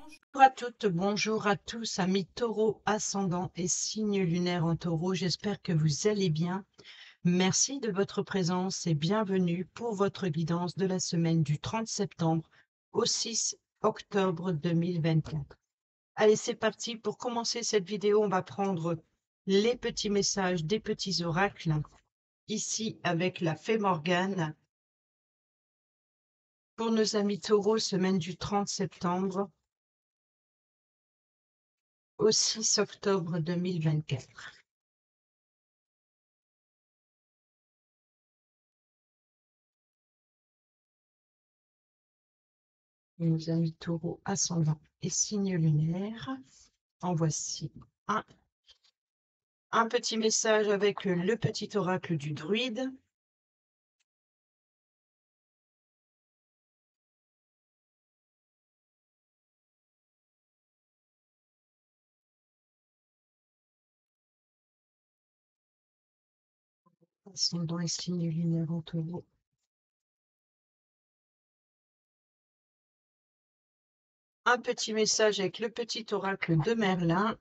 Bonjour à toutes, bonjour à tous, amis taureau, ascendant et signe lunaire en taureau. J'espère que vous allez bien. Merci de votre présence et bienvenue pour votre guidance de la semaine du 30 septembre au 6 octobre 2024. Allez, c'est parti. Pour commencer cette vidéo, on va prendre les petits messages des petits oracles, ici avec la fée Morgane. Pour nos amis taureaux, semaine du 30 septembre au 6 octobre 2024. Nos amis taureaux, ascendant et signe lunaire. En voici un. Un petit message avec le petit oracle du druide. Ascendant et signe lunaire en taureau. Un petit message avec le petit oracle de Merlin.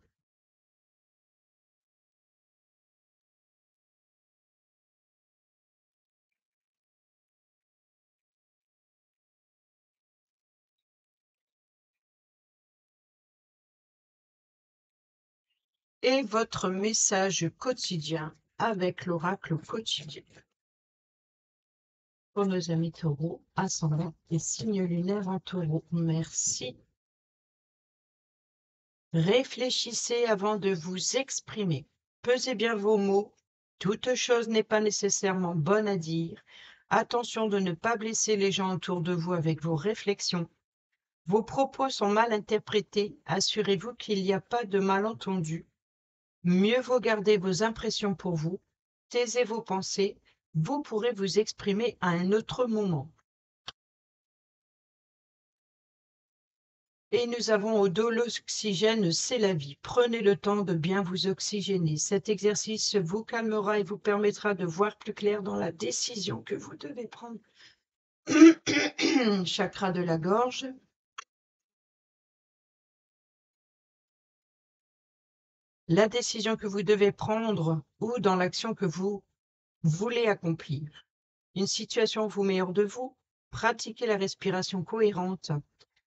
Et votre message quotidien avec l'oracle quotidien. Pour nos amis taureaux, ascendant et signe lunaire en taureau. Merci. Réfléchissez avant de vous exprimer. Pesez bien vos mots. Toute chose n'est pas nécessairement bonne à dire. Attention de ne pas blesser les gens autour de vous avec vos réflexions. Vos propos sont mal interprétés. Assurez-vous qu'il n'y a pas de malentendu. Mieux vaut garder vos impressions pour vous. Taisez vos pensées. Vous pourrez vous exprimer à un autre moment. Et nous avons au dos l'oxygène, c'est la vie. Prenez le temps de bien vous oxygéner. Cet exercice vous calmera et vous permettra de voir plus clair dans la décision que vous devez prendre. Chakra de la gorge. La décision que vous devez prendre ou dans l'action que vous voulez accomplir. Une situation vous met hors de vous. Pratiquez la respiration cohérente.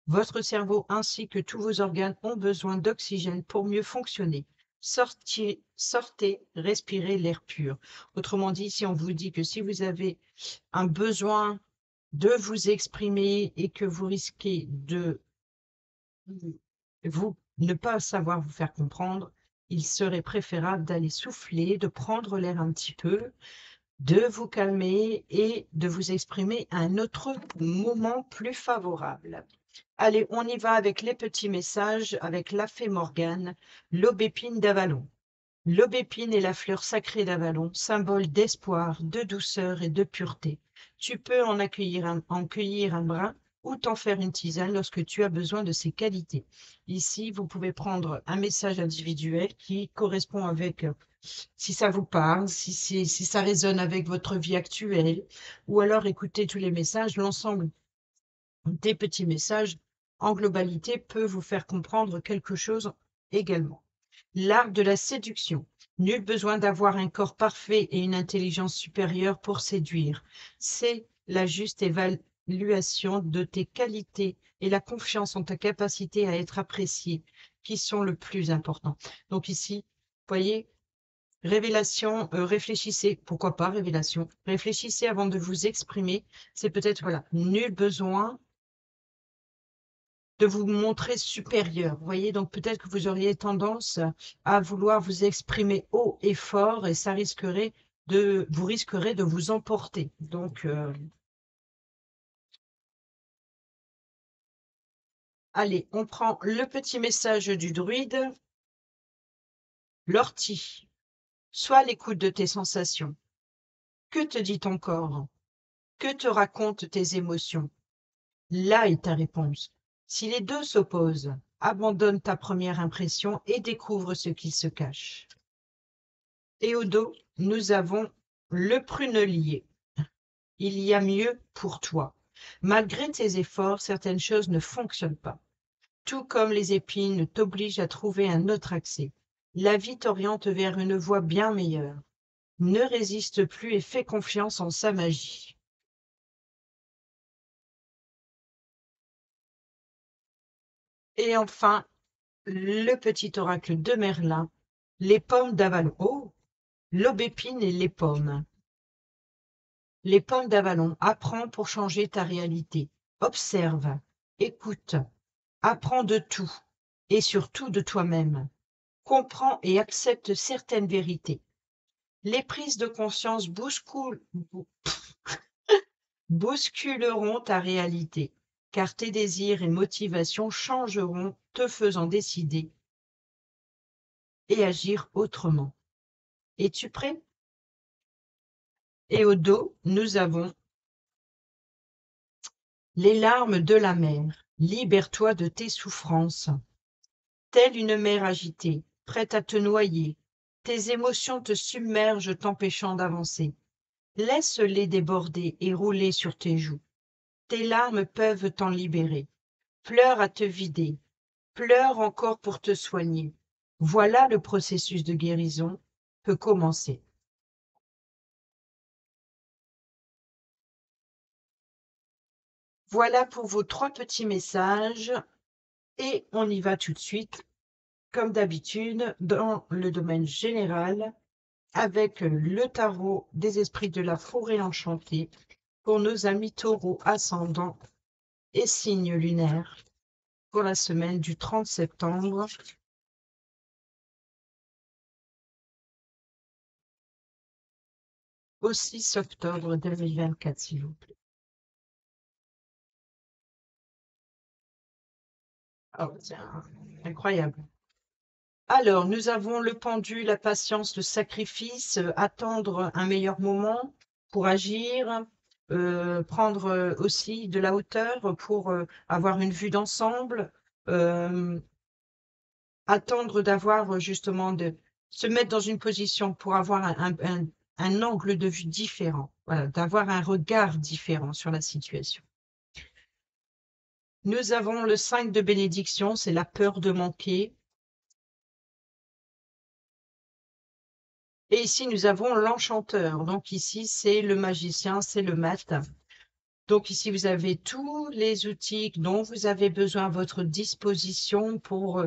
Votre cerveau ainsi que tous vos organes ont besoin d'oxygène pour mieux fonctionner. Sortez, respirez l'air pur. Autrement dit, si on vous dit que si vous avez un besoin de vous exprimer et que vous risquez de vous ne pas savoir vous faire comprendre, il serait préférable d'aller souffler, de prendre l'air un petit peu, de vous calmer et de vous exprimer à un autre moment plus favorable. Allez, on y va avec les petits messages, avec la fée Morgane, l'aubépine d'Avalon. L'aubépine est la fleur sacrée d'Avalon, symbole d'espoir, de douceur et de pureté. Tu peux en cueillir un brin ou t'en faire une tisane lorsque tu as besoin de ces qualités. Ici, vous pouvez prendre un message individuel qui correspond avec, si ça vous parle, si ça résonne avec votre vie actuelle, ou alors écoutez tous les messages, l'ensemble des petits messages en globalité peut vous faire comprendre quelque chose également. L'art de la séduction. Nul besoin d'avoir un corps parfait et une intelligence supérieure pour séduire. C'est la juste évaluation de tes qualités et la confiance en ta capacité à être apprécié qui sont le plus important. Donc ici, vous voyez, révélation, réfléchissez, pourquoi pas révélation, réfléchissez avant de vous exprimer. C'est peut-être, voilà, nul besoin de vous montrer supérieur. Vous voyez, donc peut-être que vous auriez tendance à vouloir vous exprimer haut et fort et ça vous risquerez de vous emporter. Donc, allez, on prend le petit message du druide. L'ortie, sois à l'écoute de tes sensations. Que te dit ton corps? Que te racontent tes émotions? Là est ta réponse. Si les deux s'opposent, abandonne ta première impression et découvre ce qui se cache. Et au dos, nous avons le prunelier. Il y a mieux pour toi. Malgré tes efforts, certaines choses ne fonctionnent pas. tout comme les épines t'obligent à trouver un autre accès. La vie t'oriente vers une voie bien meilleure. Ne résiste plus et fais confiance en sa magie. Et enfin, le petit oracle de Merlin, les pommes d'Avalon. Oh, l'aubépine et les pommes. Les pommes d'Avalon, apprends pour changer ta réalité. Observe, écoute, apprends de tout et surtout de toi-même. Comprends et accepte certaines vérités. Les prises de conscience bousculeront ta réalité, car tes désirs et motivations changeront, te faisant décider et agir autrement. Es-tu prêt? Et au dos, nous avons les larmes de la mer. Libère-toi de tes souffrances. Telle une mer agitée, prête à te noyer, tes émotions te submergent, t'empêchant d'avancer. Laisse-les déborder et rouler sur tes joues. Tes larmes peuvent t'en libérer. Pleure à te vider. Pleure encore pour te soigner. Voilà le processus de guérison peut commencer. Voilà pour vos 3 petits messages et on y va tout de suite, comme d'habitude, dans le domaine général, avec le tarot des esprits de la forêt enchantée pour nos amis taureaux ascendants et signes lunaires pour la semaine du 30 septembre au 6 octobre 2024, s'il vous plaît. Oh, tiens, incroyable. Alors, nous avons le pendu, la patience, le sacrifice, attendre un meilleur moment pour agir, prendre aussi de la hauteur pour avoir une vue d'ensemble, euh, attendre d'avoir justement de se mettre dans une position pour avoir un angle de vue différent, voilà, d'avoir un regard différent sur la situation. Nous avons le 5 de bénédiction, c'est la peur de manquer. Et ici, nous avons l'enchanteur. Donc ici, c'est le magicien, c'est le mat. Donc ici, vous avez tous les outils dont vous avez besoin à votre disposition pour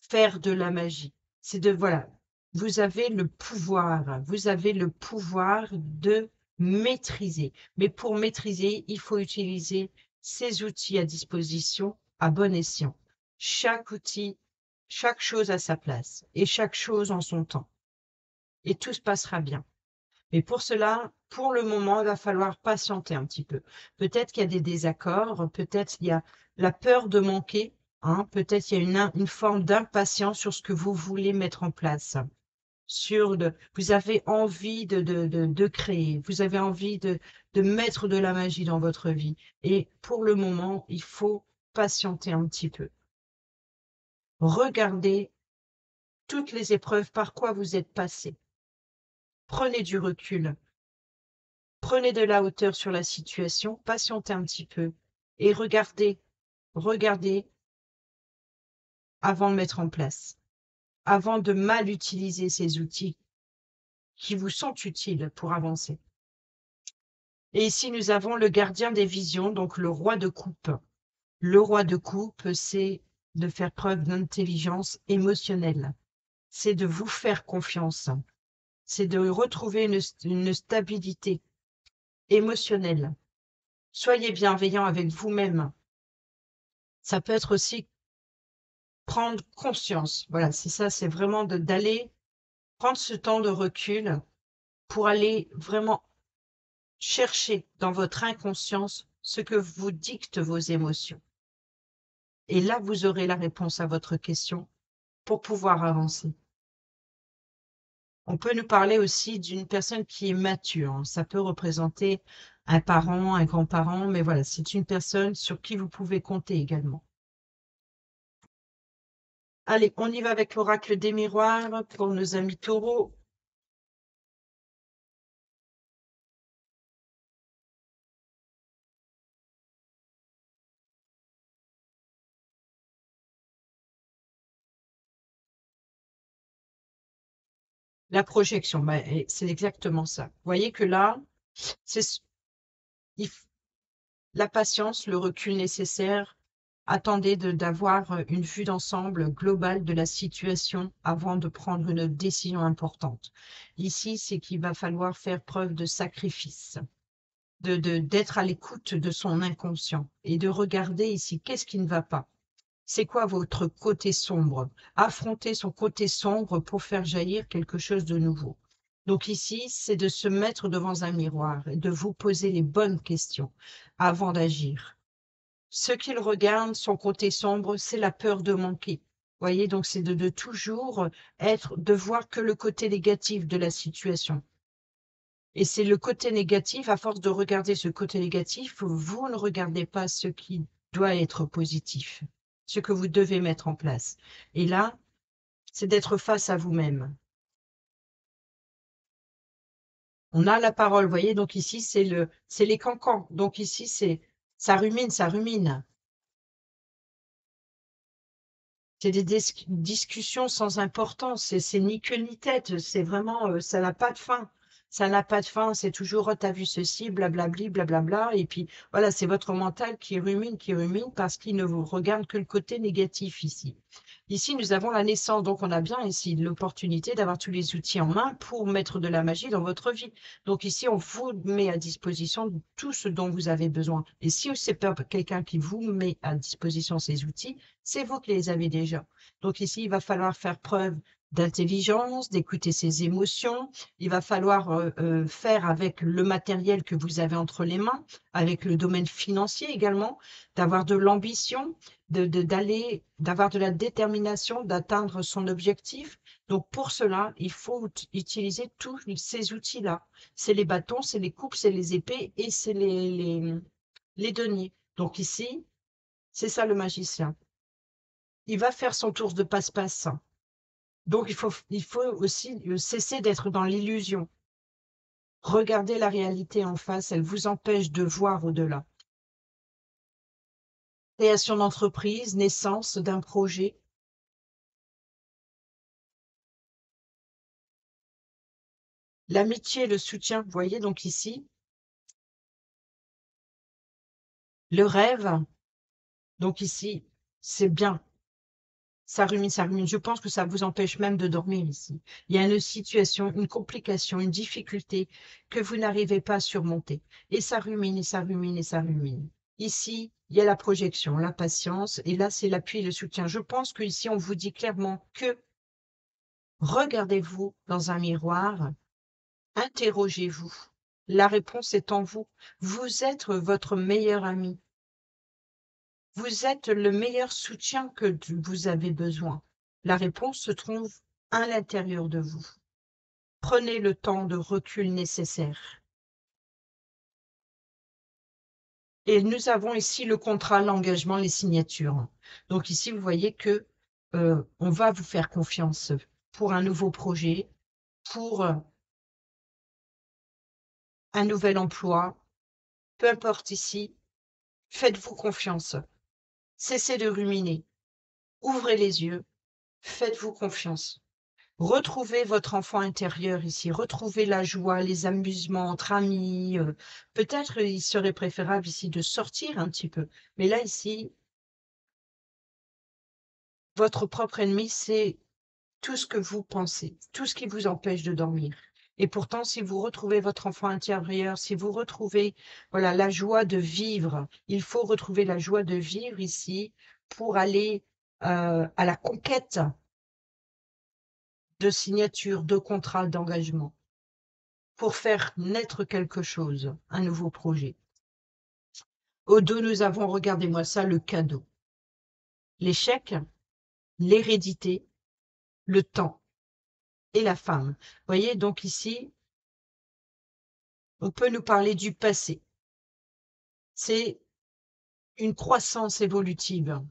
faire de la magie. C'est de, voilà, vous avez le pouvoir de maîtriser. Mais pour maîtriser, il faut utiliser ces outils à disposition à bon escient. Chaque outil, chaque chose à sa place et chaque chose en son temps. Et tout se passera bien. Mais pour cela, pour le moment, il va falloir patienter un petit peu. Peut-être qu'il y a des désaccords, peut-être il y a la peur de manquer, hein, peut-être il y a une forme d'impatience sur ce que vous voulez mettre en place. Vous avez envie de créer, vous avez envie de mettre de la magie dans votre vie. Et pour le moment, il faut patienter un petit peu. Regardez toutes les épreuves par quoi vous êtes passé. Prenez du recul. Prenez de la hauteur sur la situation, patientez un petit peu et regardez avant de mettre en place, avant de mal utiliser ces outils qui vous sont utiles pour avancer. Et ici, nous avons le gardien des visions, donc le roi de coupe. Le roi de coupe, c'est de faire preuve d'intelligence émotionnelle. C'est de vous faire confiance. C'est de retrouver une stabilité émotionnelle. Soyez bienveillant avec vous-même. Ça peut être aussi prendre conscience. Voilà, c'est ça, c'est vraiment d'aller prendre ce temps de recul pour aller vraiment chercher dans votre inconscience ce que vous dictent vos émotions. Et là, vous aurez la réponse à votre question pour pouvoir avancer. On peut nous parler aussi d'une personne qui est mature. Ça peut représenter un parent, un grand-parent, mais voilà, c'est une personne sur qui vous pouvez compter également. Allez, on y va avec l'oracle des miroirs pour nos amis taureaux. La projection, bah, c'est exactement ça. Vous voyez que là, la patience, le recul nécessaire, attendez d'avoir une vue d'ensemble globale de la situation avant de prendre une décision importante. Ici, c'est qu'il va falloir faire preuve de sacrifice, d'être à l'écoute de son inconscient et de regarder ici qu'est-ce qui ne va pas. C'est quoi votre côté sombre? Affronter son côté sombre pour faire jaillir quelque chose de nouveau. Donc ici, c'est de se mettre devant un miroir et de vous poser les bonnes questions avant d'agir. Ce qu'il regarde, son côté sombre, c'est la peur de manquer. Voyez, donc c'est de toujours de voir que le côté négatif de la situation. Et c'est le côté négatif, à force de regarder ce côté négatif, vous ne regardez pas ce qui doit être positif, ce que vous devez mettre en place. Et là, c'est d'être face à vous-même. On a la parole, vous voyez, donc ici, c'est les cancans. Donc ici, ça rumine, ça rumine. C'est des discussions sans importance, c'est ni queue ni tête, c'est vraiment, ça n'a pas de fin. Ça n'a pas de fin, c'est toujours: «Oh, tu vu ceci, blablabli, blablabla» et puis voilà, c'est votre mental qui rumine parce qu'il ne vous regarde que le côté négatif ici. Ici, nous avons la naissance, donc on a bien ici l'opportunité d'avoir tous les outils en main pour mettre de la magie dans votre vie. Donc ici, on vous met à disposition tout ce dont vous avez besoin. Et si c'est pas quelqu'un qui vous met à disposition ces outils, c'est vous qui les avez déjà. Donc ici, il va falloir faire preuve d'intelligence, d'écouter ses émotions. Il va falloir faire avec le matériel que vous avez entre les mains, avec le domaine financier également, d'avoir de l'ambition, d'avoir de la détermination, d'atteindre son objectif. Donc pour cela, il faut utiliser tous ces outils-là. C'est les bâtons, c'est les coupes, c'est les épées et c'est les deniers. Donc ici, c'est ça le magicien. Il va faire son tour de passe-passe. Donc il faut aussi cesser d'être dans l'illusion. Regardez la réalité en face, elle vous empêche de voir au-delà. Création d'entreprise, naissance d'un projet. L'amitié, le soutien, vous voyez donc ici, le rêve, donc ici, c'est bien. Ça rumine, ça rumine. Je pense que ça vous empêche même de dormir ici. Il y a une situation, une complication, une difficulté que vous n'arrivez pas à surmonter. Et ça rumine, et ça rumine, et ça rumine. Ici, il y a la projection, la patience, et là, c'est l'appui et le soutien. Je pense qu'ici, on vous dit clairement que regardez-vous dans un miroir, interrogez-vous. La réponse est en vous. Vous êtes votre meilleur ami. Vous êtes le meilleur soutien que vous avez besoin. La réponse se trouve à l'intérieur de vous. Prenez le temps de recul nécessaire. Et nous avons ici le contrat, l'engagement, les signatures. Donc ici, vous voyez que on va vous faire confiance pour un nouveau projet, pour un nouvel emploi, peu importe ici, faites-vous confiance. Cessez de ruminer. Ouvrez les yeux. Faites-vous confiance. Retrouvez votre enfant intérieur ici. Retrouvez la joie, les amusements entre amis. Peut-être il serait préférable ici de sortir un petit peu. Mais là, ici, votre propre ennemi, c'est tout ce que vous pensez, tout ce qui vous empêche de dormir. Et pourtant, si vous retrouvez votre enfant intérieur, si vous retrouvez voilà, la joie de vivre, il faut retrouver la joie de vivre ici pour aller à la conquête de signatures, de contrats, d'engagement, pour faire naître quelque chose, un nouveau projet. Au dos, nous avons, regardez-moi ça, le cadeau. L'échec, l'hérédité, le temps et la femme. Vous voyez, donc ici, on peut nous parler du passé. C'est une croissance évolutive.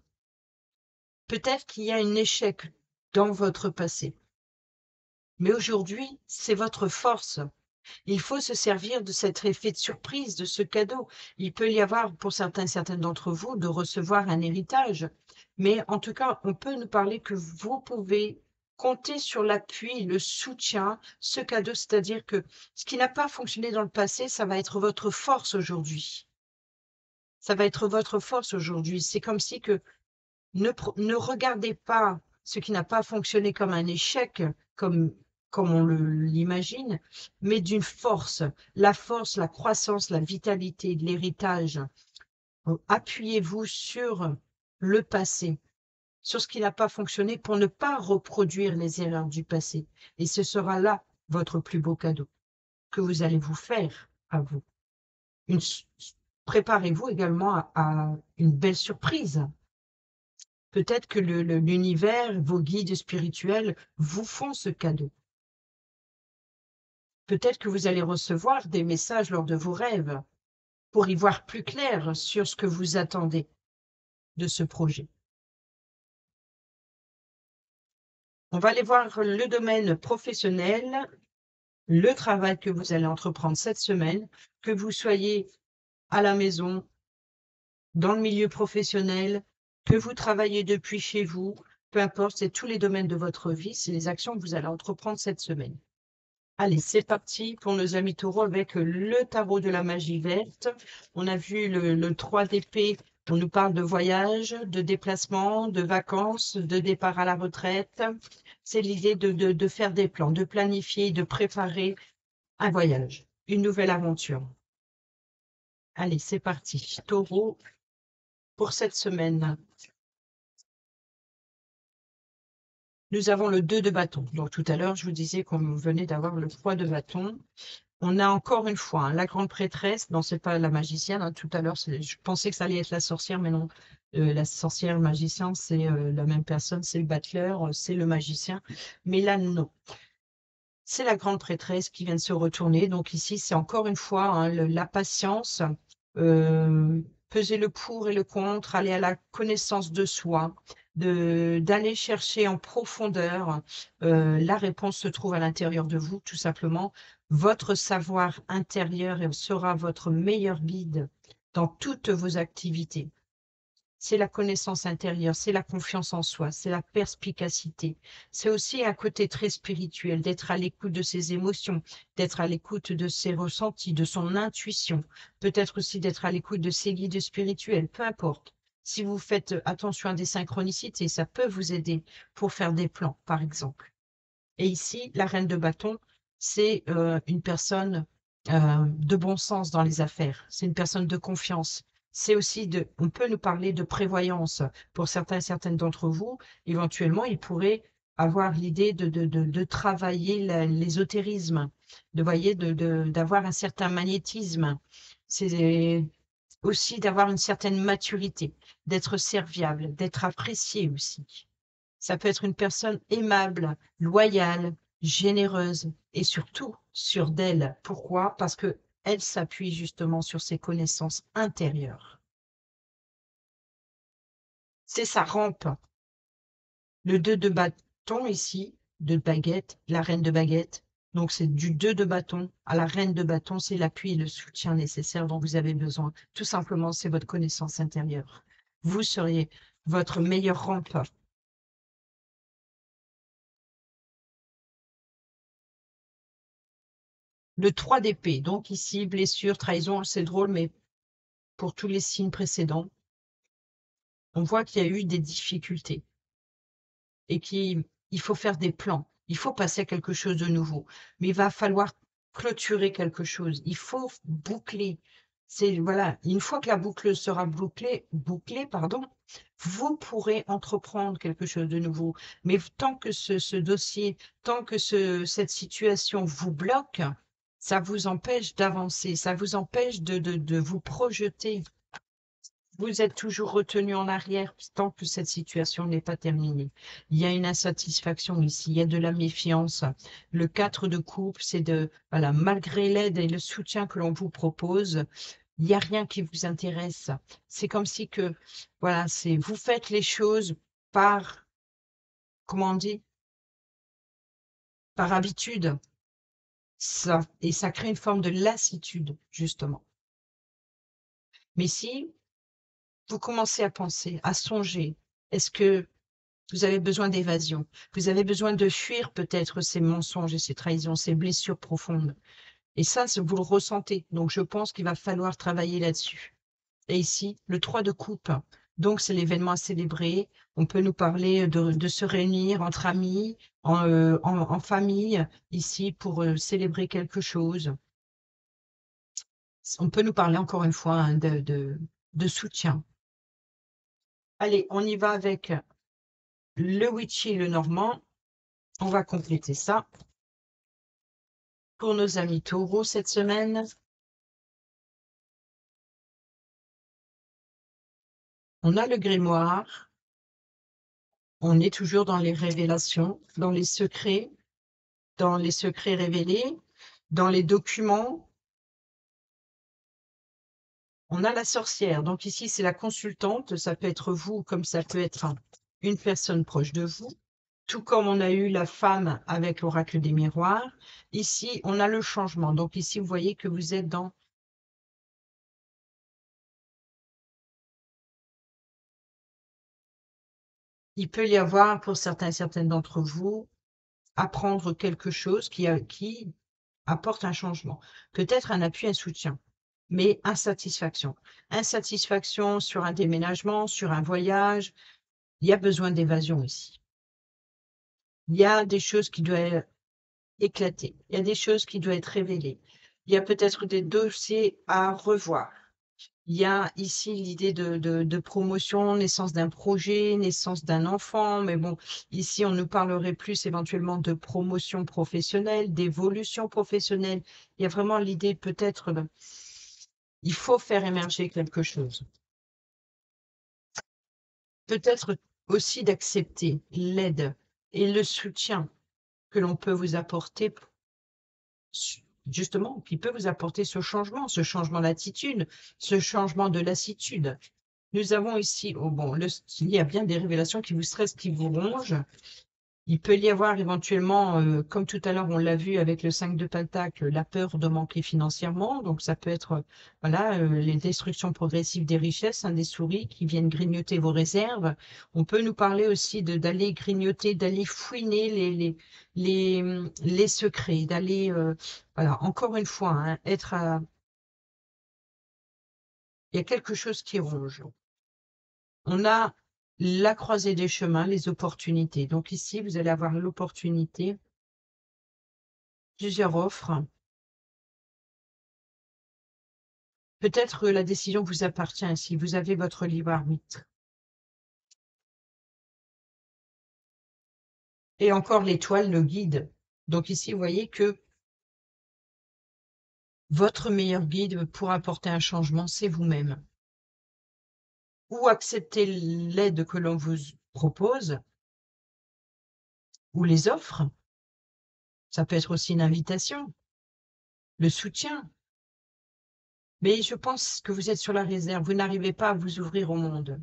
Peut-être qu'il y a un échec dans votre passé. Mais aujourd'hui, c'est votre force. Il faut se servir de cet effet de surprise, de ce cadeau. Il peut y avoir, pour certaines d'entre vous, de recevoir un héritage. Mais en tout cas, on peut nous parler que vous pouvez comptez sur l'appui, le soutien, ce cadeau, c'est-à-dire que ce qui n'a pas fonctionné dans le passé, ça va être votre force aujourd'hui. Ça va être votre force aujourd'hui. C'est comme si que ne regardez pas ce qui n'a pas fonctionné comme un échec, comme on l'imagine, mais d'une force. La force, la croissance, la vitalité, l'héritage. Appuyez-vous sur le passé, sur ce qui n'a pas fonctionné pour ne pas reproduire les erreurs du passé. Et ce sera là votre plus beau cadeau que vous allez vous faire à vous. Préparez-vous également à une belle surprise. Peut-être que l'univers, vos guides spirituels vous font ce cadeau. Peut-être que vous allez recevoir des messages lors de vos rêves pour y voir plus clair sur ce que vous attendez de ce projet. On va aller voir le domaine professionnel, le travail que vous allez entreprendre cette semaine, que vous soyez à la maison, dans le milieu professionnel, que vous travaillez depuis chez vous, peu importe, c'est tous les domaines de votre vie, c'est les actions que vous allez entreprendre cette semaine. Allez, c'est parti pour nos amis taureaux avec le tarot de la magie verte. On a vu le 3 d'épée, on nous parle de voyage, de déplacement, de vacances, de départ à la retraite. C'est l'idée de faire des plans, de planifier, de préparer un voyage, une nouvelle aventure. Allez, c'est parti. Taureau, pour cette semaine, nous avons le 2 de bâton. Donc tout à l'heure, je vous disais qu'on venait d'avoir le 3 de bâton. On a encore une fois la grande prêtresse. Non, c'est pas la magicienne. Hein, tout à l'heure, je pensais que ça allait être la sorcière, mais non. La sorcière, le magicien, c'est la même personne. C'est le battleur, c'est le magicien. Mais là, non. C'est la grande prêtresse qui vient de se retourner. Donc ici, c'est encore une fois hein, la patience, peser le pour et le contre, aller à la connaissance de soi, d'aller chercher en profondeur. La réponse se trouve à l'intérieur de vous, tout simplement. Votre savoir intérieur sera votre meilleur guide dans toutes vos activités. C'est la connaissance intérieure, c'est la confiance en soi, c'est la perspicacité. C'est aussi un côté très spirituel, d'être à l'écoute de ses émotions, d'être à l'écoute de ses ressentis, de son intuition, peut-être aussi d'être à l'écoute de ses guides spirituels, peu importe. Si vous faites attention à des synchronicités, ça peut vous aider pour faire des plans, par exemple. Et ici, la reine de bâton, c'est une personne de bon sens dans les affaires. C'est une personne de confiance. C'est aussi on peut nous parler de prévoyance. Pour certains et certaines d'entre vous, éventuellement, ils pourraient avoir l'idée de travailler l'ésotérisme, d'avoir un certain magnétisme. C'est aussi d'avoir une certaine maturité, d'être serviable, d'être apprécié aussi. Ça peut être une personne aimable, loyale, généreuse et surtout sûre d'elle. Pourquoi? Parce que elle s'appuie justement sur ses connaissances intérieures. C'est sa rampe. Le 2 de bâton ici, de baguette, la reine de baguette. Donc c'est du 2 de bâton à la reine de bâton, c'est l'appui et le soutien nécessaire dont vous avez besoin. Tout simplement, c'est votre connaissance intérieure. Vous seriez votre meilleure rampe. Le 3 d'épée, donc ici, blessure, trahison, c'est drôle, mais pour tous les signes précédents, on voit qu'il y a eu des difficultés et qu'il faut faire des plans. Il faut passer à quelque chose de nouveau, mais il va falloir clôturer quelque chose. Il faut boucler. C'est voilà, une fois que la boucle sera bouclée, pardon, vous pourrez entreprendre quelque chose de nouveau. Mais tant que ce dossier, tant que cette situation vous bloque, ça vous empêche d'avancer, ça vous empêche de vous projeter. Vous êtes toujours retenu en arrière tant que cette situation n'est pas terminée. Il y a une insatisfaction ici, il y a de la méfiance. Le 4 de coupe, c'est voilà, malgré l'aide et le soutien que l'on vous propose, il n'y a rien qui vous intéresse. C'est comme si que, voilà, vous faites les choses par, comment on dit, par habitude. Et ça crée une forme de lassitude, justement. Mais si vous commencez à penser, à songer, est-ce que Vous avez besoin d'évasion. Vous avez besoin de fuir peut-être ces mensonges et ces trahisons, ces blessures profondes. Et ça, vous le ressentez. Donc, je pense qu'il va falloir travailler là-dessus. Et ici, le 3 de coupe. Donc, c'est l'événement à célébrer. On peut nous parler de se réunir entre amis, en famille, ici, pour célébrer quelque chose. On peut nous parler encore une fois hein, de soutien. Allez, on y va avec le witchy, le normand. On va compléter ça. Pour nos amis taureaux cette semaine, on a le grimoire. On est toujours dans les révélations, dans les secrets révélés, dans les documents. On a la sorcière. Donc ici, c'est la consultante. Ça peut être vous, comme ça peut être une personne proche de vous. Tout comme on a eu la femme avec l'oracle des miroirs. Ici, on a le changement. Donc ici, vous voyez que vous êtes dans... Il peut y avoir, pour certains et certaines d'entre vous, apprendre quelque chose qui apporte un changement. Peut-être un appui, un soutien, mais insatisfaction. Insatisfaction sur un déménagement, sur un voyage. Il y a besoin d'évasion ici. Il y a des choses qui doivent éclater. Il y a des choses qui doivent être révélées. Il y a peut-être des dossiers à revoir. Il y a ici l'idée de promotion, naissance d'un projet, naissance d'un enfant, mais bon, ici on nous parlerait plus éventuellement de promotion professionnelle, d'évolution professionnelle. Il y a vraiment l'idée peut-être, il faut faire émerger quelque chose. Peut-être aussi d'accepter l'aide et le soutien que l'on peut vous apporter, justement, qui peut vous apporter ce changement d'attitude, ce changement de lassitude. Nous avons ici, oh bon, il y a bien des révélations qui vous stressent, qui vous rongent. Il peut y avoir éventuellement, comme tout à l'heure, on l'a vu avec le 5 de Pentacle, la peur de manquer financièrement. Donc, ça peut être voilà, les destructions progressives des richesses, hein, des souris qui viennent grignoter vos réserves. On peut nous parler aussi d'aller grignoter, d'aller fouiner les secrets, d'aller, voilà, encore une fois, hein, être à... Il y a quelque chose qui ronge. On a la croisée des chemins, les opportunités. Donc ici, vous allez avoir l'opportunité, plusieurs offres. Peut-être que la décision vous appartient ici. Vous avez votre libre arbitre. Et encore l'étoile, le guide. Donc ici, vous voyez que votre meilleur guide pour apporter un changement, c'est vous-même. Ou accepter l'aide que l'on vous propose, ou les offres. Ça peut être aussi une invitation, le soutien. Mais je pense que vous êtes sur la réserve. Vous n'arrivez pas à vous ouvrir au monde.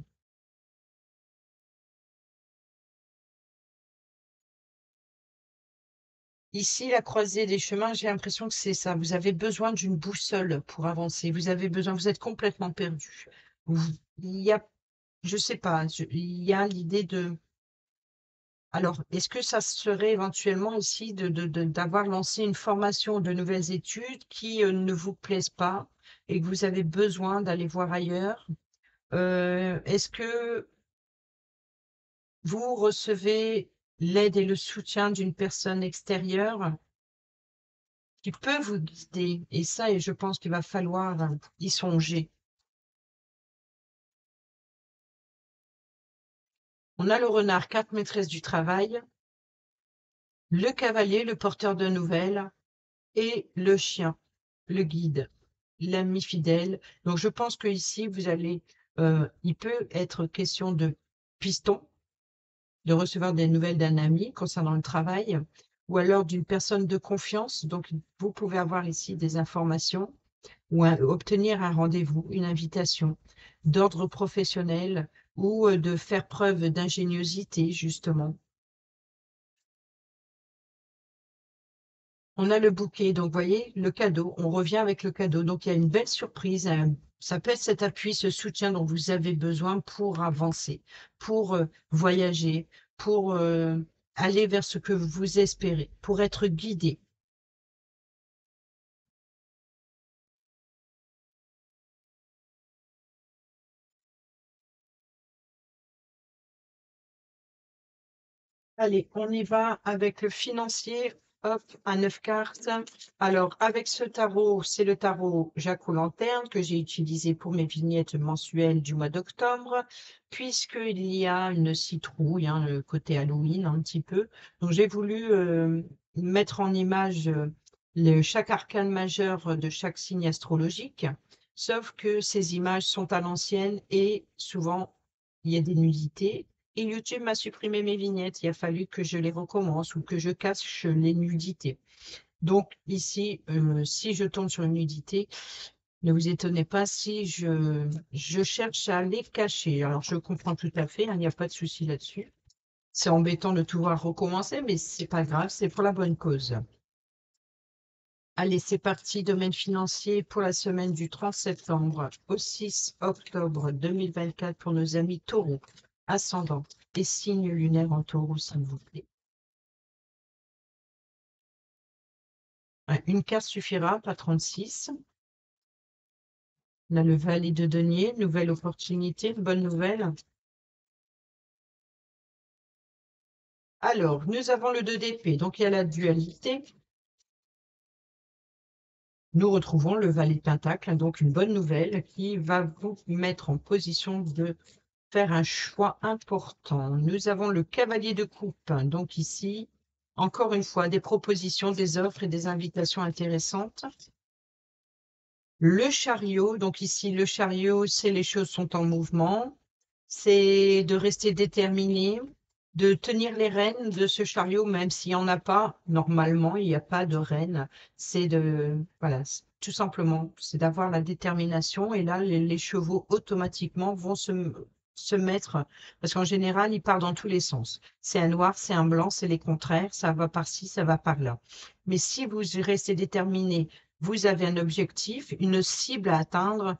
Ici, la croisée des chemins, j'ai l'impression que c'est ça. Vous avez besoin d'une boussole pour avancer. Vous avez besoin, vous êtes complètement perdu. Il y a, je sais pas, il y a l'idée de... Alors, est-ce que ça serait éventuellement aussi d'avoir lancé une formation de nouvelles études qui ne vous plaisent pas et que vous avez besoin d'aller voir ailleurs? Est-ce que vous recevez l'aide et le soutien d'une personne extérieure qui peut vous guider? Et ça, et je pense qu'il va falloir y songer. On a le renard, 4 maîtresses du travail, le cavalier, le porteur de nouvelles, et le chien, le guide, l'ami fidèle. Donc, je pense que ici, vous allez, il peut être question de piston, de recevoir des nouvelles d'un ami concernant le travail, ou alors d'une personne de confiance. Donc, vous pouvez avoir ici des informations ou obtenir un rendez-vous, une invitation d'ordre professionnel ou de faire preuve d'ingéniosité, justement. On a le bouquet, donc vous voyez, le cadeau, on revient avec le cadeau. Donc il y a une belle surprise, ça peut être cet appui, ce soutien dont vous avez besoin pour avancer, pour voyager, pour aller vers ce que vous espérez, pour être guidé. Allez, on y va avec le financier. Hop, à 9 cartes. Alors, avec ce tarot, c'est le tarot Jacques aux lanternes que j'ai utilisé pour mes vignettes mensuelles du mois d'octobre, puisqu'il y a une citrouille, hein, le côté Halloween un petit peu. Donc, j'ai voulu mettre en image chaque arcane majeur de chaque signe astrologique, sauf que ces images sont à l'ancienne et souvent, il y a des nudités. Et YouTube m'a supprimé mes vignettes. Il a fallu que je les recommence ou que je cache les nudités. Donc ici, si je tombe sur une nudité, ne vous étonnez pas si je cherche à les cacher. Alors je comprends tout à fait, hein, il n'y a pas de souci là-dessus. C'est embêtant de tout voir recommencer, mais c'est pas grave, c'est pour la bonne cause. Allez, c'est parti, domaine financier pour la semaine du 30 septembre au 6 octobre 2024 pour nos amis taureaux, ascendant et signe lunaire en taureau, s'il vous plaît. Ouais, une carte suffira, pas 36. On a le valet de denier, nouvelle opportunité, bonne nouvelle. Alors, nous avons le 2 d'épée, donc il y a la dualité. Nous retrouvons le valet de pentacle, donc une bonne nouvelle qui va vous mettre en position de faire un choix important. Nous avons le cavalier de coupe, donc ici, encore une fois, des propositions, des offres et des invitations intéressantes. Le chariot, donc ici, le chariot, c'est les choses sont en mouvement, c'est de rester déterminé, de tenir les rênes de ce chariot, même s'il n'y en a pas, normalement, il n'y a pas de rênes, c'est de, voilà, tout simplement, c'est d'avoir la détermination, et là, les chevaux, automatiquement, vont se mettre, parce qu'en général, ils partent dans tous les sens. C'est un noir, c'est un blanc, c'est les contraires, ça va par-ci, ça va par-là. Mais si vous restez déterminé, vous avez un objectif, une cible à atteindre,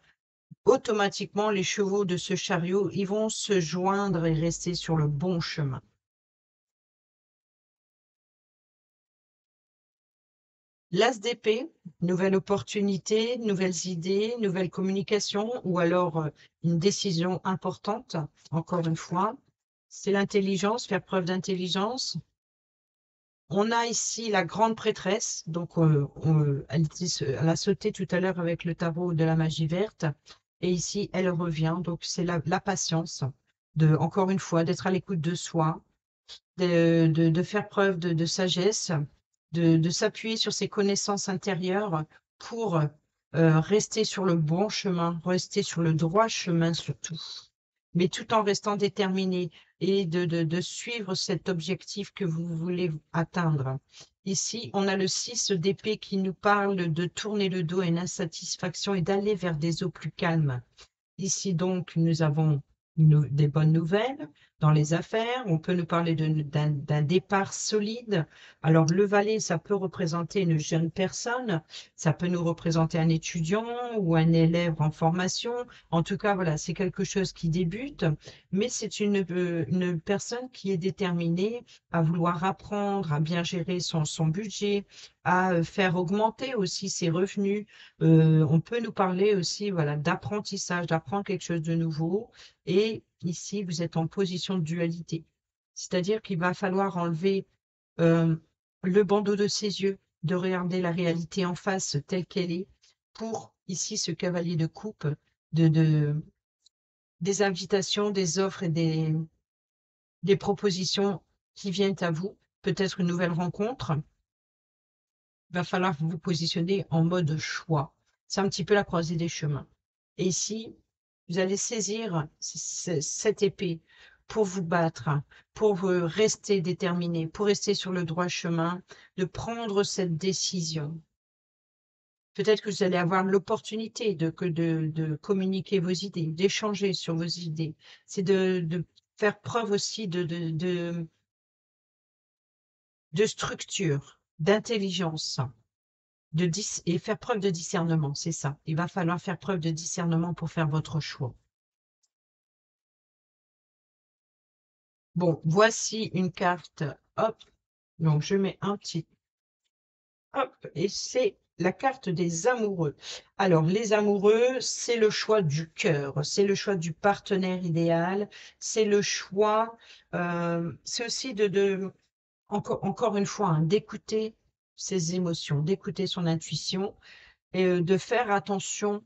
automatiquement, les chevaux de ce chariot, ils vont se joindre et rester sur le bon chemin. L'as d'épée, nouvelle opportunité, nouvelles idées, nouvelles communications ou alors une décision importante, encore une fois. C'est l'intelligence, faire preuve d'intelligence. On a ici la grande prêtresse, donc elle a sauté tout à l'heure avec le tarot de la magie verte, et ici elle revient, donc c'est la patience, encore une fois, d'être à l'écoute de soi, de faire preuve de sagesse, de s'appuyer sur ses connaissances intérieures pour rester sur le bon chemin, rester sur le droit chemin surtout, mais tout en restant déterminé et de suivre cet objectif que vous voulez atteindre. Ici, on a le 6 d'épée qui nous parle de tourner le dos à une insatisfaction et d'aller vers des eaux plus calmes. Ici, donc, nous avons des bonnes nouvelles dans les affaires. On peut nous parler d'un départ solide. Alors, le valet, ça peut représenter une jeune personne, ça peut nous représenter un étudiant ou un élève en formation. En tout cas, voilà, c'est quelque chose qui débute, mais c'est une personne qui est déterminée à vouloir apprendre, à bien gérer son budget, à faire augmenter aussi ses revenus. On peut nous parler aussi, voilà, d'apprentissage, d'apprendre quelque chose de nouveau. Et ici, vous êtes en position de dualité. C'est-à-dire qu'il va falloir enlever euh, le bandeau de ses yeux, de regarder la réalité en face telle qu'elle est, pour ici ce cavalier de coupe, de, de- des invitations, des offres et des propositions qui viennent à vous. Peut-être une nouvelle rencontre. Il va falloir vous positionner en mode choix. C'est un petit peu la croisée des chemins. Et ici, vous allez saisir cette épée pour vous battre, pour rester déterminé, pour rester sur le droit chemin, de prendre cette décision. Peut-être que vous allez avoir l'opportunité de communiquer vos idées, d'échanger sur vos idées. C'est de faire preuve aussi de structure, d'intelligence. et faire preuve de discernement, c'est ça. Il va falloir faire preuve de discernement pour faire votre choix. Bon, voici une carte, hop, donc je mets un petit, hop, et c'est la carte des amoureux. Alors, les amoureux, c'est le choix du cœur, c'est le choix du partenaire idéal, c'est le choix, c'est aussi encore une fois, hein, d'écouter ses émotions, d'écouter son intuition et de faire attention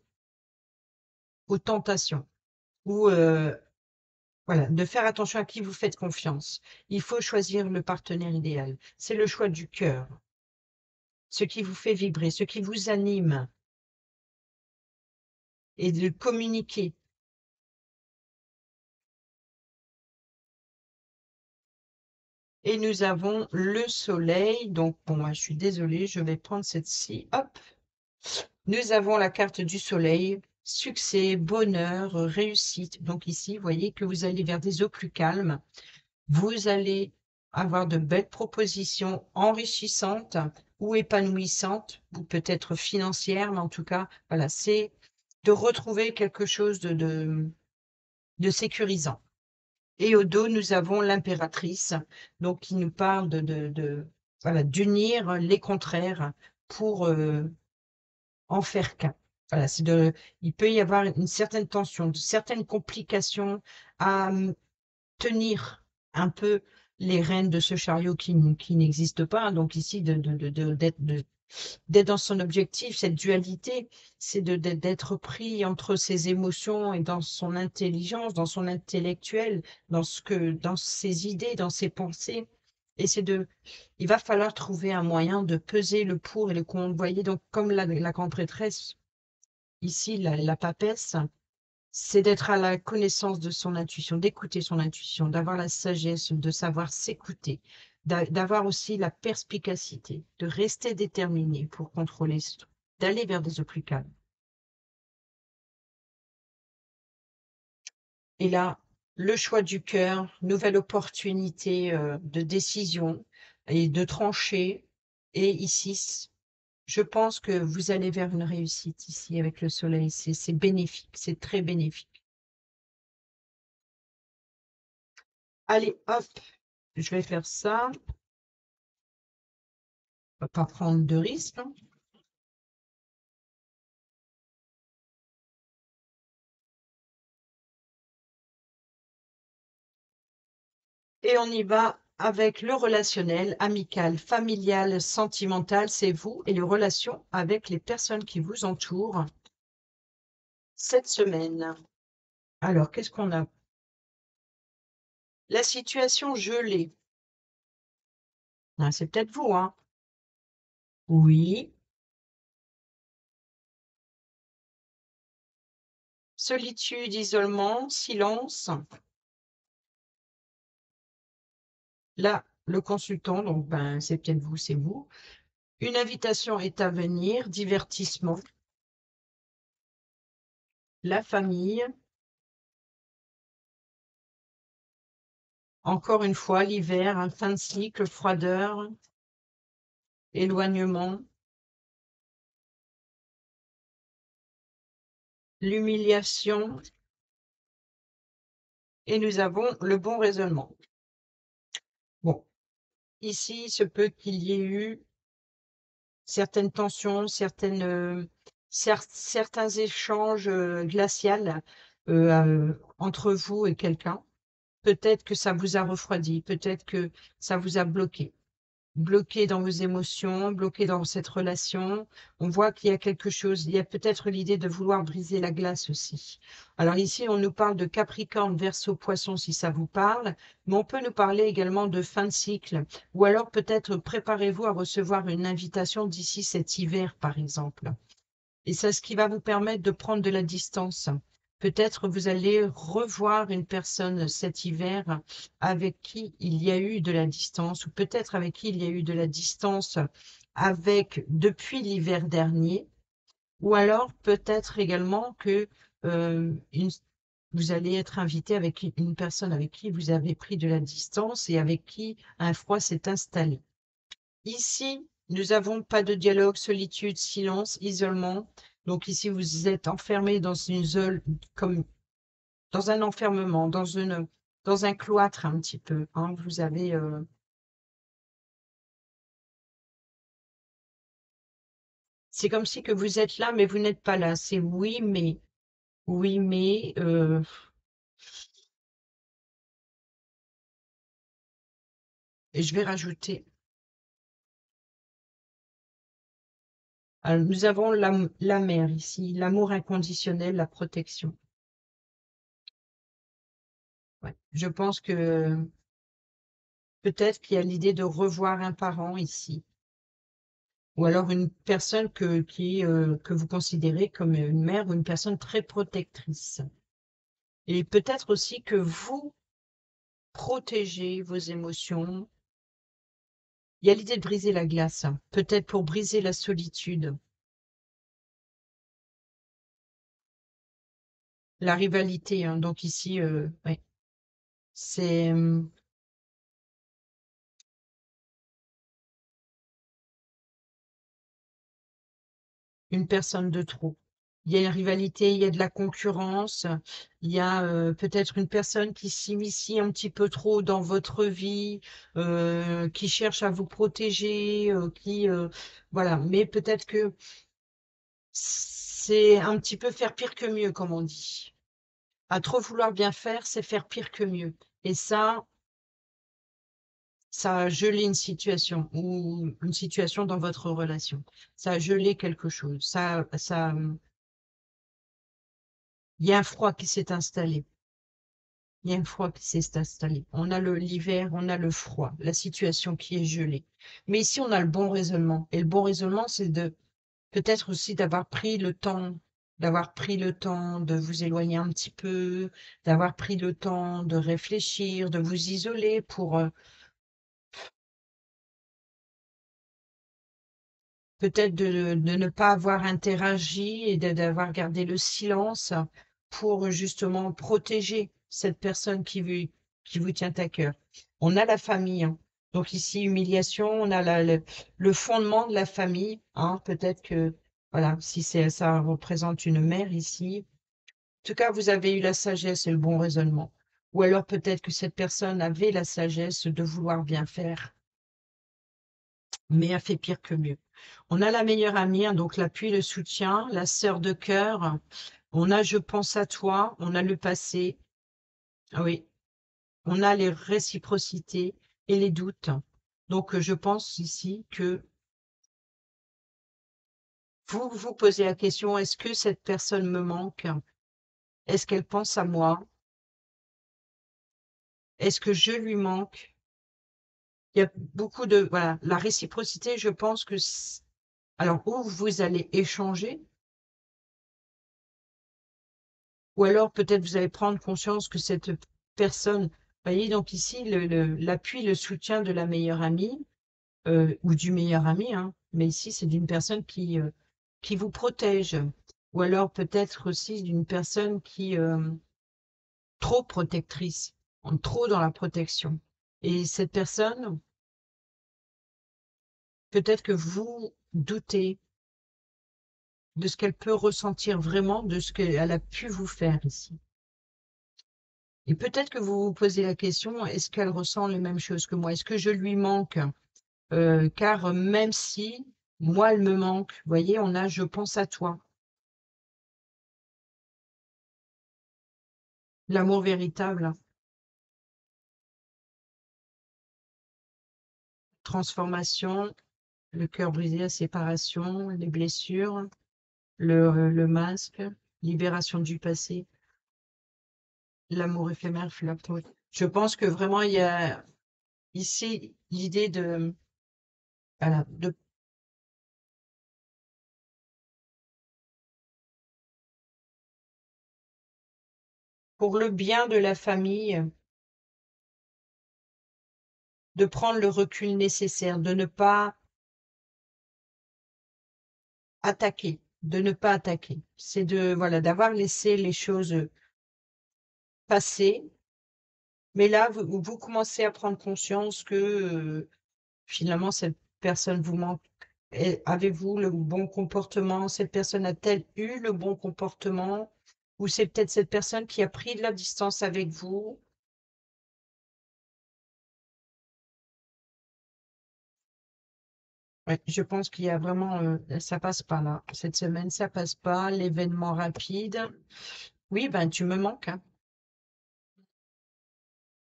aux tentations ou voilà, de faire attention à qui vous faites confiance. Il faut choisir le partenaire idéal. C'est le choix du cœur, ce qui vous fait vibrer, ce qui vous anime et de communiquer. Et nous avons le soleil. Donc, bon, moi, je suis désolée, je vais prendre cette-ci. Hop. Nous avons la carte du soleil. Succès, bonheur, réussite. Donc ici, vous voyez que vous allez vers des eaux plus calmes. Vous allez avoir de belles propositions enrichissantes ou épanouissantes, ou peut-être financières, mais en tout cas, voilà, c'est de retrouver quelque chose de sécurisant. Et au dos, nous avons l'impératrice, donc qui nous parle voilà, d'unir les contraires pour en faire qu'un. Voilà, il peut y avoir une certaine tension, certaines complications à tenir un peu les rênes de ce chariot qui n'existe pas. Donc ici, d'être dans son objectif, cette dualité, c'est d'être pris entre ses émotions et dans son intelligence, dans son intellectuel, dans ses idées, dans ses pensées. Et il va falloir trouver un moyen de peser le pour et le contre. Vous voyez, donc comme la grande prêtresse, ici, la papesse, c'est d'être à la connaissance de son intuition, d'écouter son intuition, d'avoir la sagesse, de savoir s'écouter, d'avoir aussi la perspicacité, de rester déterminé pour contrôler, d'aller vers des eaux plus calmes. Et là, le choix du cœur, nouvelle opportunité de décision et de trancher. Et ici, je pense que vous allez vers une réussite ici avec le soleil. C'est bénéfique, c'est très bénéfique. Allez, hop, je vais faire ça. On va pas prendre de risques, hein. Et on y va avec le relationnel, amical, familial, sentimental, c'est vous et les relations avec les personnes qui vous entourent cette semaine. Alors, qu'est-ce qu'on a? La situation gelée. Ah, c'est peut-être vous, hein? Oui. Solitude, isolement, silence. Là, le consultant, donc ben, c'est peut-être vous, c'est vous. Une invitation est à venir, divertissement. La famille. Encore une fois, l'hiver, un fin de cycle, froideur, éloignement, l'humiliation, et nous avons le bon raisonnement. Bon, ici, il se peut qu'il y ait eu certaines tensions, certains échanges glaciaux entre vous et quelqu'un. Peut-être que ça vous a refroidi, peut-être que ça vous a bloqué dans vos émotions, bloqué dans cette relation. On voit qu'il y a quelque chose, il y a peut-être l'idée de vouloir briser la glace aussi. Alors ici, on nous parle de Capricorne, Verseau, Poisson, si ça vous parle, mais on peut nous parler également de fin de cycle, ou alors peut-être préparez-vous à recevoir une invitation d'ici cet hiver, par exemple. Et c'est ce qui va vous permettre de prendre de la distance. Peut-être vous allez revoir une personne cet hiver avec qui il y a eu de la distance, ou peut-être avec qui il y a eu de la distance depuis l'hiver dernier, ou alors peut-être également que vous allez être invité avec une personne avec qui vous avez pris de la distance et avec qui un froid s'est installé. Ici, Nous avons pas de dialogue, solitude, silence, isolement. Donc ici, vous êtes enfermé dans une zone, comme dans un enfermement, dans un cloître un petit peu, hein. Vous avez, c'est comme si que vous êtes là, mais vous n'êtes pas là. C'est oui, mais, et je vais rajouter. Nous avons la mère ici, l'amour inconditionnel, la protection. Ouais. Je pense que peut-être qu'il y a l'idée de revoir un parent ici, ou alors une personne que vous considérez comme une mère ou une personne très protectrice. Et peut-être aussi que vous protégez vos émotions. Il y a l'idée de briser la glace, hein, peut-être pour briser la solitude, la rivalité, hein. Donc ici, ouais, c'est une personne de trop. Il y a une rivalité, il y a de la concurrence, il y a peut-être une personne qui s'immisce un petit peu trop dans votre vie, qui cherche à vous protéger, voilà. Mais peut-être que c'est un petit peu faire pire que mieux, comme on dit. À trop vouloir bien faire, c'est faire pire que mieux. Et ça a gelé une situation ou une situation dans votre relation. Ça a gelé quelque chose. Il y a un froid qui s'est installé. Il y a un froid qui s'est installé. On a l'hiver, on a le froid, la situation qui est gelée. Mais ici, on a le bon raisonnement. Et le bon raisonnement, c'est de peut-être aussi d'avoir pris le temps de vous éloigner un petit peu, d'avoir pris le temps de réfléchir, de vous isoler pour peut-être de ne pas avoir interagi et d'avoir gardé le silence pour justement protéger cette personne qui vous tient à cœur. On a la famille, hein. Donc ici, humiliation, on a le fondement de la famille, hein. Peut-être que, voilà, si ça représente une mère ici. En tout cas, vous avez eu la sagesse et le bon raisonnement. Ou alors peut-être que cette personne avait la sagesse de vouloir bien faire, mais a fait pire que mieux. On a la meilleure amie, hein, donc l'appui, le soutien, la sœur de cœur. On a je pense à toi, on a le passé. Ah oui, on a les réciprocités et les doutes. Donc je pense ici que vous vous posez la question, est-ce que cette personne me manque? Est-ce qu'elle pense à moi? Est-ce que je lui manque? Il y a beaucoup de, voilà, la réciprocité, je pense que, alors, où vous allez échanger, ou alors peut-être vous allez prendre conscience que cette personne, vous voyez, donc ici, l'appui, le soutien de la meilleure amie, ou du meilleur ami, hein, mais ici, c'est d'une personne qui vous protège, ou alors peut-être aussi d'une personne qui, trop protectrice, trop dans la protection. Et cette personne, peut-être que vous doutez de ce qu'elle peut ressentir vraiment, de ce qu'elle a pu vous faire ici. Et peut-être que vous vous posez la question, est-ce qu'elle ressent les mêmes choses que moi? Est-ce que je lui manque? Car même si moi, elle me manque, vous voyez, on a je pense à toi. L'amour véritable, transformation, le cœur brisé, la séparation, les blessures, le masque, libération du passé, l'amour éphémère, flirte, oui. Je pense que vraiment, il y a ici l'idée voilà, pour le bien de la famille, de prendre le recul nécessaire, de ne pas attaquer, de ne pas attaquer. C'est de, voilà, d'avoir laissé les choses passer. Mais là, vous commencez à prendre conscience que finalement, cette personne vous manque? Avez-vous le bon comportement? Cette personne a-t-elle eu le bon comportement? Ou c'est peut-être cette personne qui a pris de la distance avec vous? Ouais, je pense qu'il y a vraiment, ça passe pas là. Cette semaine, ça passe pas. L'événement rapide. Oui, ben tu me manques, hein.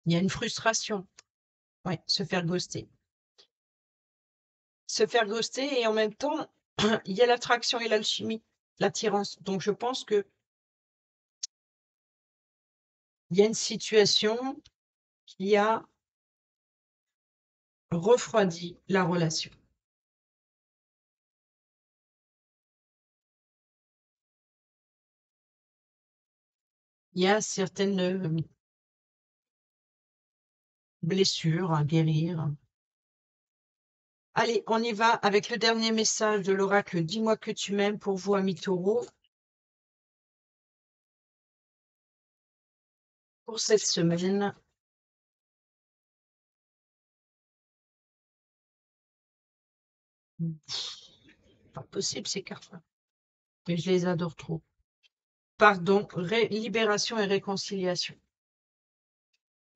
Il y a une frustration. Ouais, se faire ghoster. Se faire ghoster et en même temps, il y a l'attraction et l'alchimie, l'attirance. Donc je pense que il y a une situation qui a refroidi la relation. Il y a certaines, blessures à guérir. Allez, on y va avec le dernier message de l'oracle «Dis-moi que tu m'aimes» pour vous, amis taureaux, pour cette semaine. Pas possible ces cartes-là, mais je les adore trop. Pardon, libération et réconciliation.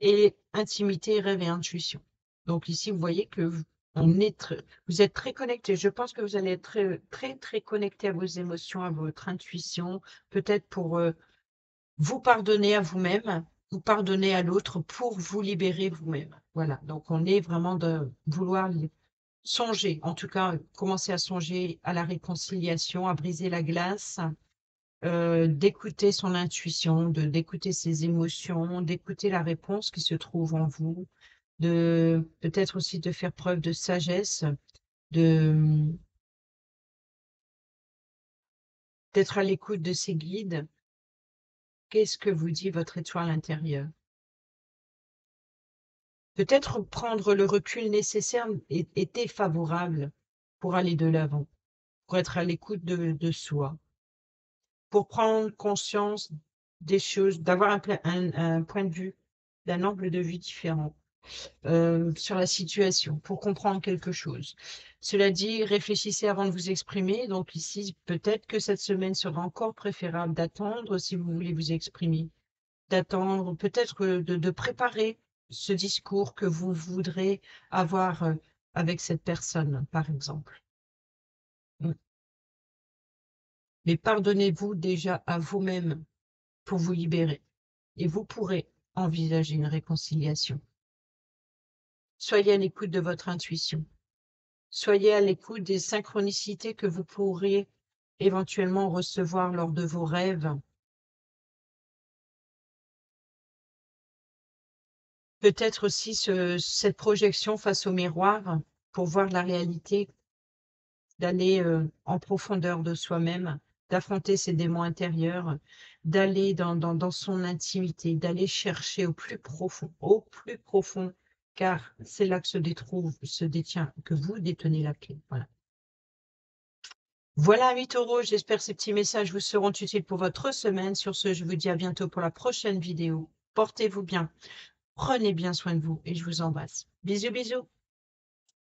Et intimité, rêve et intuition. Donc ici, vous voyez que vous êtes très connecté. Je pense que vous allez être très, très, très connecté à vos émotions, à votre intuition, peut-être pour vous pardonner à vous-même, vous pardonner à l'autre pour vous libérer vous-même. Voilà, donc on est vraiment de vouloir songer, en tout cas, commencer à songer à la réconciliation, à briser la glace, d'écouter son intuition, d'écouter ses émotions, d'écouter la réponse qui se trouve en vous, de peut-être aussi de faire preuve de sagesse, de d'être à l'écoute de ses guides. Qu'est-ce que vous dit votre étoile intérieure? Peut-être prendre le recul nécessaire était favorable pour aller de l'avant, pour être à l'écoute de soi, pour prendre conscience des choses, d'avoir un point de vue, d'un angle de vue différent. Sur la situation pour comprendre quelque chose. Cela dit, réfléchissez avant de vous exprimer. Donc ici, peut-être que cette semaine sera encore préférable d'attendre si vous voulez vous exprimer, d'attendre, peut-être de préparer ce discours que vous voudrez avoir avec cette personne, par exemple. Mm. Mais pardonnez-vous déjà à vous-même pour vous libérer et vous pourrez envisager une réconciliation. Soyez à l'écoute de votre intuition. Soyez à l'écoute des synchronicités que vous pourriez éventuellement recevoir lors de vos rêves. Peut-être aussi cette projection face au miroir pour voir la réalité, d'aller en profondeur de soi-même, d'affronter ses démons intérieurs, d'aller dans son intimité, d'aller chercher au plus profond, car c'est là que se détient, que vous détenez la clé. Voilà. Voilà, amis taureaux, j'espère que ces petits messages vous seront utiles pour votre semaine. Sur ce, je vous dis à bientôt pour la prochaine vidéo. Portez-vous bien, prenez bien soin de vous et je vous embrasse. Bisous, bisous.